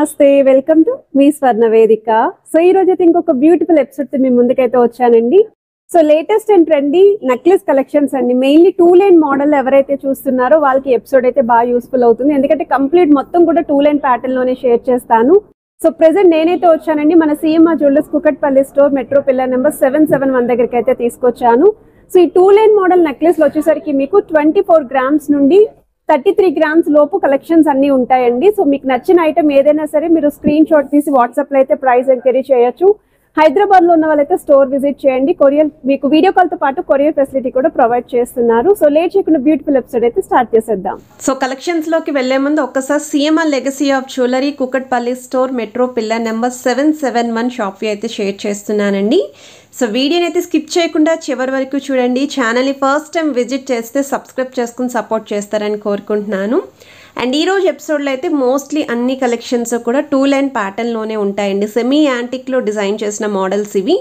నమస్తే welcome to me స్వర్ణ వేదిక. So ఈ రోజు అయితే ఇంకొక బ్యూటిఫుల్ ఎపిసోడ్ తో మీ ముందుకైతే వచ్చానండి. So latest and trendy necklace collections అండి. మెయిన్లీ 2 లైన్ మోడల్ ఎవరైతే చూస్తున్నారో వాళ్ళకి ఎపిసోడ్ అయితే బాగా యూస్ఫుల్ అవుతుంది. ఎందుకంటే కంప్లీట్ మొత్తం కూడా 2 లైన్ ప్యాటర్న్ లోనే షేర్ చేస్తాను. సో ప్రెసెంట్ నేనైతే వచ్చానండి మన CMR jewellers Kukatpally store metro pillar number 771 దగ్గరికి అయితే తీసుకొచ్చాను. సో ఈ 2 లైన్ మోడల్ నెక్లెస్ వచ్చేసరికి మీకు 24 గ్రామ్స్ నుండి 33 గ్రామ్స్ లోపు కలెక్షన్స్ అన్ని ఉంటాయండి. సో మీకు నచ్చిన ఐటమ్ ఏదైనా సరే మీరు స్క్రీన్ షాట్ తీసి వాట్సాప్ లో అయితే ప్రైస్ ఎంక్వైరీ చేయొచ్చు. హైదరాబాద్ లో ఉన్న వాళ్ళైతే స్టోర్ విజిట్ చేయండి. కొరియర్ మీకు వీడియో కాల్ తో పాటు కొరియర్ ఫెసిలిటీ కూడా ప్రొవైడ్ చేస్తున్నారు. సో లేట్ చేయకుండా బ్యూటిఫుల్ ఎపిసోడ్ అయితే స్టార్ట్ చేసేద్దాం. సో కలెక్షన్స్ లోకి వెళ్లే ముందు ఒక్కసారి CMR legacy of jewellery Kukatpally store metro pillar number 771 shop అయితే షేర్ చేస్తున్నానండి. సో వీడియోని అయితే స్కిప్ చేయకుండా చివరి వరకు చూడండి. ఛానల్ని ఫస్ట్ టైం విజిట్ చేస్తే సబ్స్క్రైబ్ చేసుకుని సపోర్ట్ చేస్తారని కోరుకుంటున్నాను. అండ్ ఈరోజు ఎపిసోడ్లో అయితే మోస్ట్లీ అన్ని కలెక్షన్స్ కూడా 2 లైన్ ప్యాటర్న్లోనే ఉంటాయండి. సెమీ యాంటిక్లో డిజైన్ చేసిన మోడల్స్ ఇవి.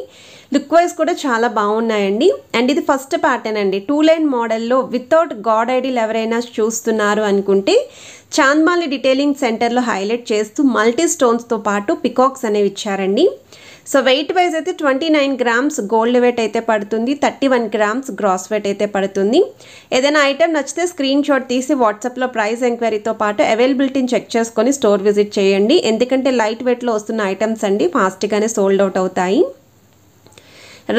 లుక్ వైజ్ కూడా చాలా బాగున్నాయండి. అండ్ ఇది ఫస్ట్ ప్యాటర్న్ అండి 2 లైన్ మోడల్లో వితౌట్ గాడ్ ఐడీలు ఎవరైనా చూస్తున్నారు అనుకుంటే చాంద్మాలి డీటెయిలింగ్ సెంటర్లో హైలైట్ చేస్తూ మల్టీ స్టోన్స్తో పాటు పికాక్స్ అనేవి ఇచ్చారండి. సో వెయిట్ వైజ్ అయితే 29 గ్రామ్స్ గోల్డ్ వెయిట్ అయితే పడుతుంది, 31 గ్రామ్స్ గ్రాస్ వెయిట్ అయితే పడుతుంది. ఏదైనా ఐటెం నచ్చితే స్క్రీన్ షాట్ తీసి వాట్సాప్లో ప్రైస్ ఎంక్వైరీతో పాటు అవైలబిలిటీని చెక్ చేసుకొని స్టోర్ విజిట్ చేయండి. ఎందుకంటే లైట్ వెయిట్లో వస్తున్న ఐటమ్స్ అండి ఫాస్ట్గానే సోల్డ్ అవుట్ అవుతాయి.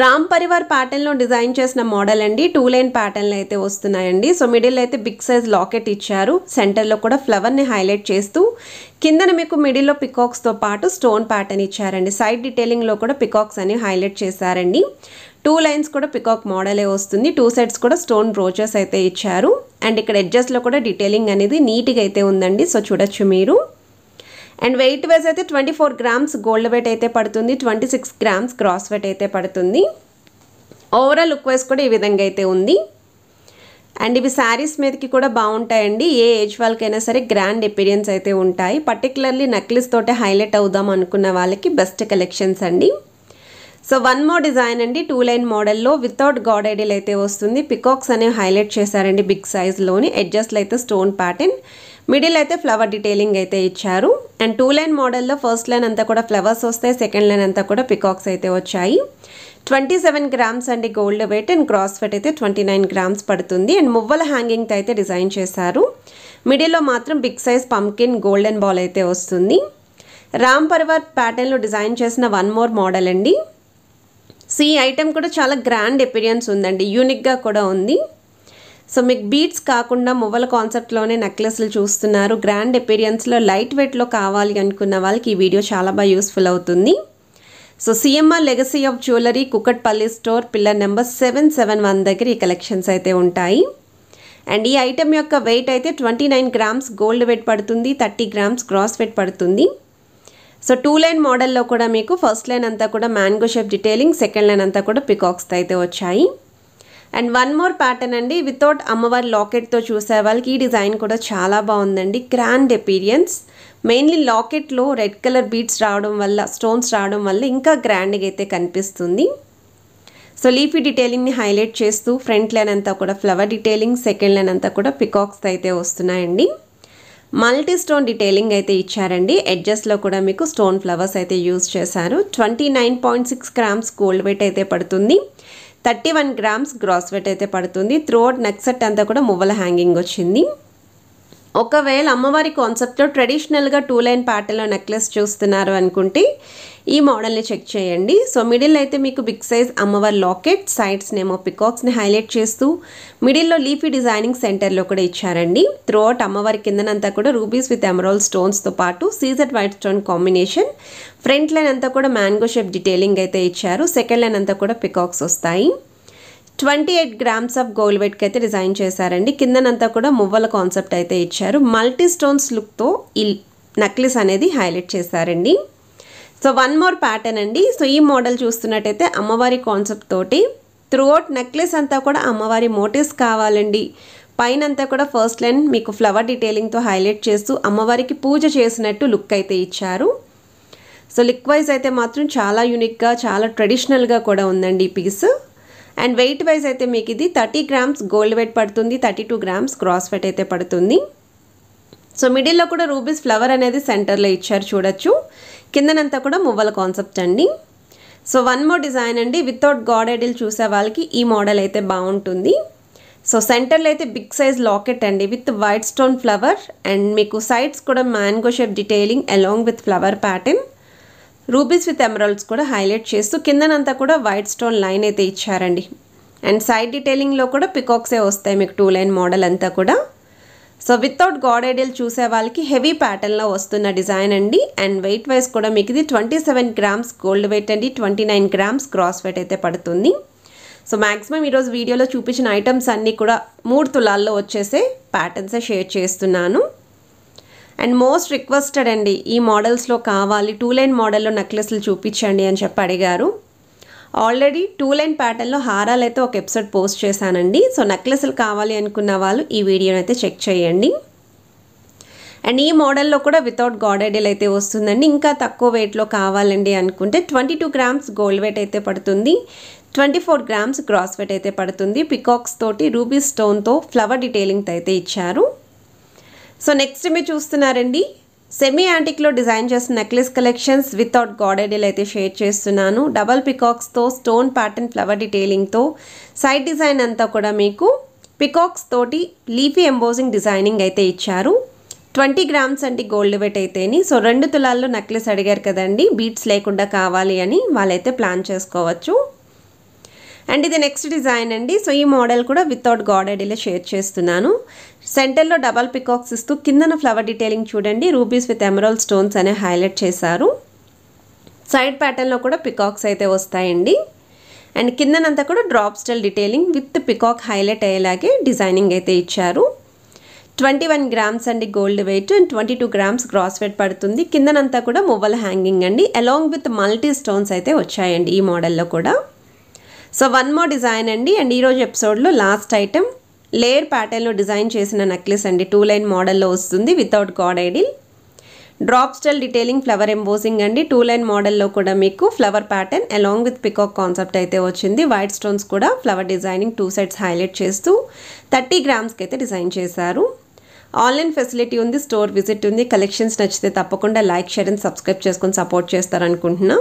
రామ్ పరివార్ ప్యాటర్న్లో డిజైన్ చేసిన మోడల్ అండి. 2 లైన్ ప్యాటర్న్లు అయితే వస్తున్నాయండి. సో మిడిల్ అయితే బిగ్ సైజ్ లాకెట్ ఇచ్చారు. సెంటర్లో కూడా ఫ్లవర్ని హైలైట్ చేస్తూ కిందన మీకు మిడిల్లో పికాక్స్తో పాటు స్టోన్ ప్యాటర్న్ ఇచ్చారండి. సైడ్ డీటెయిలింగ్లో కూడా పికాక్స్ అని హైలైట్ చేశారండి. 2 లైన్స్ కూడా పికాక్ మోడలే వస్తుంది. 2 సైడ్స్ కూడా స్టోన్ బ్రోచెస్ అయితే ఇచ్చారు. అండ్ ఇక్కడ ఎడ్జెస్లో కూడా డీటెయిలింగ్ అనేది నీట్గా అయితే ఉందండి. సో చూడొచ్చు మీరు. అండ్ వెయిట్ వైజ్ అయితే 24 గ్రామ్స్ గోల్డ్ వెయిట్ అయితే పడుతుంది, 26 గ్రామ్స్ గ్రాస్ వెయిట్ అయితే పడుతుంది. ఓవరాల్ లుక్ వైజ్ కూడా ఈ విధంగా అయితే ఉంది. అండ్ ఇవి శారీస్ మీదకి కూడా బాగుంటాయండి. ఏ ఏజ్ వాళ్ళకైనా సరే గ్రాండ్ ఎపీరియన్స్ అయితే ఉంటాయి. పర్టికులర్లీ నెక్లెస్ తోటే హైలైట్ అవుదాం అనుకున్న వాళ్ళకి బెస్ట్ కలెక్షన్స్ అండి. సో వన్ మోర్ డిజైన్ అండి 2 లైన్ మోడల్లో వితౌట్ గాడ్ ఐడియల్ అయితే వస్తుంది. పికాక్స్ అనేవి హైలైట్ చేశారండి బిగ్ సైజ్లోని. ఎడ్జస్ట్లో అయితే స్టోన్ ప్యాటర్న్, మిడిల్ అయితే ఫ్లవర్ డీటెయిలింగ్ అయితే ఇచ్చారు. అండ్ 2 లైన్ మోడల్లో ఫస్ట్ లైన్ అంతా కూడా ఫ్లవర్స్ వస్తాయి, సెకండ్ లైన్ అంతా కూడా పికాక్స్ అయితే వచ్చాయి. 27 గ్రామ్స్ అండి gold weight and gross weight అయితే 29 గ్రామ్స్ పడుతుంది. అండ్ మువ్వల హ్యాంగింగ్తో అయితే డిజైన్ చేశారు. మిడిల్లో మాత్రం big size pumpkin golden ball అయితే వస్తుంది. రామ్ పరివార్ ప్యాటర్న్లో డిజైన్ చేసిన వన్ మోర్ మోడల్ అండి. సో ఈ ఐటెం కూడా చాలా గ్రాండ్ ఎపీరియన్స్ ఉందండి, యూనిక్గా కూడా ఉంది. సో మీకు బీట్స్ కాకుండా మువ్వల కాన్సెప్ట్లోనే నెక్లెస్లు చూస్తున్నారు. గ్రాండ్ ఎపీరియన్స్లో లైట్ వెయిట్లో కావాలి అనుకున్న వాళ్ళకి ఈ వీడియో చాలా బాగా యూస్ఫుల్ అవుతుంది. So CMR legacy of jewellery Kukatpally store pillar number 771 దగ్గర ఈ కలెక్షన్స్ అయితే ఉంటాయి. అండ్ ఈ ఐటెం యొక్క వెయిట్ అయితే 29 గ్రామ్స్ గోల్డ్ వెయిట్ పడుతుంది, 30 గ్రామ్స్ గ్రాస్ వెయిట్ పడుతుంది. సో 2 లైన్ మోడల్లో కూడా మీకు ఫస్ట్ లైన్ అంతా కూడా mango shape detailing, second line అంతా కూడా పికాక్స్తో అయితే వచ్చాయి. అండ్ వన్ మోర్ ప్యాటర్న్ అండి వితౌట్ అమ్మవారి లాకెట్తో చూసే వాళ్ళకి ఈ డిజైన్ కూడా చాలా బాగుందండి. Grand appearance. మెయిన్లీ లాకెట్లో రెడ్ కలర్ బీడ్స్ రావడం వల్ల, స్టోన్స్ రావడం వల్ల ఇంకా గ్రాండ్గా అయితే కనిపిస్తుంది. సో లీఫీ డీటెయిలింగ్ని హైలైట్ చేస్తూ ఫ్రంట్ లైన్ అంతా కూడా ఫ్లవర్ డీటెయిలింగ్, సెకండ్ లైన్ అంతా కూడా పికాక్స్తో అయితే వస్తున్నాయండి. మల్టీ స్టోన్ డీటెయిలింగ్ అయితే ఇచ్చారండి. ఎడ్జెస్లో కూడా మీకు స్టోన్ ఫ్లవర్స్ అయితే యూజ్ చేశారు. 29.6 గ్రామ్స్ గోల్డ్ వెయిట్ అయితే పడుతుంది, 31 గ్రామ్స్ గ్రాస్ వెయిట్ అయితే పడుతుంది. త్రూఅవుట్ నెక్ సెట్ అంతా కూడా మువ్వల హ్యాంగింగ్ వచ్చింది. ఒకవేళ అమ్మవారి కాన్సెప్ట్లో ట్రెడిషనల్గా 2 లైన్ ప్యాటర్న్లో నెక్లెస్ చూస్తున్నారు అనుకుంటే ఈ మోడల్ని చెక్ చేయండి. సో మిడిల్ అయితే మీకు బిగ్ సైజ్ అమ్మవారి లాకెట్, సైడ్స్నేమో పికాక్స్ని హైలైట్ చేస్తూ మిడిల్లో లీఫీ డిజైనింగ్ సెంటర్లో కూడా ఇచ్చారండి. త్రూఅవుట్ అమ్మవారి కిందనంతా కూడా రూబీస్ విత్ ఎమరాల్డ్ స్టోన్స్తో పాటు CZ white stone combination. Front line అంతా కూడా మ్యాంగో షేప్ డీటెయిలింగ్ అయితే ఇచ్చారు. సెకండ్ లైన్ అంతా కూడా పికాక్స్ వస్తాయి. 28 గ్రామ్స్ ఆఫ్ గోల్డ్ వెయిట్కి అయితే డిజైన్ చేశారండి. కిందనంతా కూడా మువ్వల కాన్సెప్ట్ అయితే ఇచ్చారు. మల్టీ స్టోన్స్ లుక్తో ఈ నెక్లెస్ అనేది హైలైట్ చేశారండి. సో వన్ మోర్ ప్యాటర్న్ అండి. సో ఈ మోడల్ చూస్తున్నట్టయితే అమ్మవారి కాన్సెప్ట్ తోటి త్రూఅవుట్ నెక్లెస్ అంతా కూడా అమ్మవారి మోటివ్స్ కావాలండి. పైన అంతా కూడా ఫస్ట్ లైన్ మీకు ఫ్లవర్ డీటెయిలింగ్తో హైలైట్ చేస్తూ అమ్మవారికి పూజ చేసినట్టు లుక్ అయితే ఇచ్చారు. సో లుక్ వైజ్ అయితే మాత్రం చాలా యూనిక్గా, చాలా ట్రెడిషనల్గా కూడా ఉందండి ఈ పీస్. అండ్ వెయిట్ వైజ్ అయితే మీకు ఇది 30 గ్రామ్స్ గోల్డ్ వెయిట్ పడుతుంది, 32 గ్రామ్స్ గ్రాస్ వెయిట్ అయితే పడుతుంది. సో మిడిల్లో కూడా రూబీస్ ఫ్లవర్ అనేది సెంటర్లో ఇచ్చారు చూడొచ్చు. కిందనంతా కూడా మువ్వల కాన్సెప్ట్ అండి. సో వన్ మోర్ డిజైన్ అండి, వితౌట్ గాడ్ ఐడిల్ చూసే వాళ్ళకి ఈ మోడల్ అయితే బాగుంటుంది. సో సెంటర్లో అయితే బిగ్ సైజ్ లాకెట్ అండి with white stone flower and మీకు సైడ్స్ కూడా mango shape detailing along with flower pattern. Rubies with emeralds కూడా హైలైట్ చేస్తూ కిందనంతా కూడా వైట్ స్టోన్ లైన్ అయితే ఇచ్చారండి. అండ్ సైడ్ డీటెయిలింగ్లో కూడా పికాక్సే వస్తాయి మీకు 2 లైన్ మోడల్ అంతా కూడా. సో వితౌట్ గాడ్ ఐడిల్ చూసే వాళ్ళకి హెవీ ప్యాటర్న్లో వస్తున్న డిజైన్ అండి. అండ్ వెయిట్ వైజ్ కూడా మీకు ఇది 27 గ్రామ్స్ గోల్డ్ వెయిట్ అండి, 29 గ్రామ్స్ క్రాస్ వెయిట్ అయితే పడుతుంది. సో మ్యాక్సిమం ఈరోజు వీడియోలో చూపించిన ఐటమ్స్ అన్నీ కూడా 3 తులాల్లో వచ్చేసే ప్యాటర్న్సే షేర్ చేస్తున్నాను. అండ్ మోస్ట్ రిక్వెస్టెడ్ అండి, ఈ మోడల్స్లో కావాలి 2 లైన్ మోడల్లో నెక్లెస్లు చూపించండి అని చెప్పి అడిగారు. ఆల్రెడీ 2 లైన్ ప్యాటర్న్లో హారాలు అయితే ఒక ఎపిసోడ్ పోస్ట్ చేశానండి. సో నెక్లెస్లు కావాలి అనుకున్న వాళ్ళు ఈ వీడియోని అయితే చెక్ చేయండి. అండ్ ఈ మోడల్లో కూడా వితౌట్ గాడ్ ఐడిల్ అయితే వస్తుందండి. ఇంకా తక్కువ వెయిట్లో కావాలండి అనుకుంటే 22 గ్రామ్స్ గోల్డ్ వెయిట్ అయితే పడుతుంది, 24 గ్రామ్స్ క్రాస్ వెయిట్ అయితే పడుతుంది. పికాక్స్ తోటి రూబీ స్టోన్తో ఫ్లవర్ డీటెయిలింగ్ అయితే ఇచ్చారు. సో నెక్స్ట్ మీరు చూస్తున్నారండి, సెమీ యాంటిక్లో డిజైన్ చేసిన necklace collections without god idol అయితే షేర్ చేస్తున్నాను. డబల్ పికాక్స్తో స్టోన్ ప్యాటర్న్ ఫ్లవర్ డీటెయిలింగ్తో సైడ్ డిజైన్ అంతా కూడా మీకు పికాక్స్ తోటి లీఫీ ఎంబోజింగ్ డిజైనింగ్ అయితే ఇచ్చారు. 20 గ్రామ్స్ అండి గోల్డ్ వెయిట్ అయితేని. సో 2 తులాల్లో నెక్లెస్ అడిగారు కదండి, బీట్స్ లేకుండా కావాలి అని వాళ్ళైతే ప్లాన్ చేసుకోవచ్చు. అండ్ ఇది నెక్స్ట్ డిజైన్ అండి. సో ఈ మోడల్ కూడా వితౌట్ గాడ్ ఐడిల్ షేర్ చేస్తున్నాను. సెంటర్లో డబల్ పికాక్స్ ఇస్తూ కిందన ఫ్లవర్ డీటెయిలింగ్ చూడండి, రూబీస్ విత్ ఎమరాల్డ్ స్టోన్స్ అనే హైలైట్ చేశారు. సైడ్ ప్యాటర్న్లో కూడా పికాక్స్ అయితే వస్తాయండి. అండ్ కిందనంతా కూడా drop style detailing with peacock highlight అయ్యేలాగే డిజైనింగ్ అయితే ఇచ్చారు. 21 గ్రామ్స్ అండి gold weight and 22 grams gross weight పడుతుంది. కిందనంతా కూడా మువ్వల హ్యాంగింగ్ అండి, అలాంగ్ విత్ మల్టీ స్టోన్స్ అయితే వచ్చాయండి ఈ మోడల్లో కూడా. సో వన్ మోర్ డిజైన్ అండి. అండ్ ఈరోజు ఎపిసోడ్లో లాస్ట్ ఐటమ్ లేయర్ ప్యాటర్న్లో డిజైన్ చేసిన నెక్లెస్ అండి, 2 లైన్ మోడల్లో వస్తుంది without god idol. Drop style detailing flower embossing అండి, 2 లైన్ మోడల్లో కూడా మీకు flower pattern along with peacock concept అయితే వచ్చింది. వైట్ స్టోన్స్ కూడా ఫ్లవర్ డిజైనింగ్ 2 సైడ్స్ హైలైట్ చేస్తూ 30 గ్రామ్స్కి అయితే డిజైన్ చేశారు. ఆన్లైన్ ఫెసిలిటీ ఉంది, స్టోర్ విజిట్ ఉంది. కలెక్షన్స్ నచ్చితే తప్పకుండా లైక్, షేర్ అండ్ సబ్స్క్రైబ్ చేసుకొని సపోర్ట్ చేస్తారనుకుంటున్నా.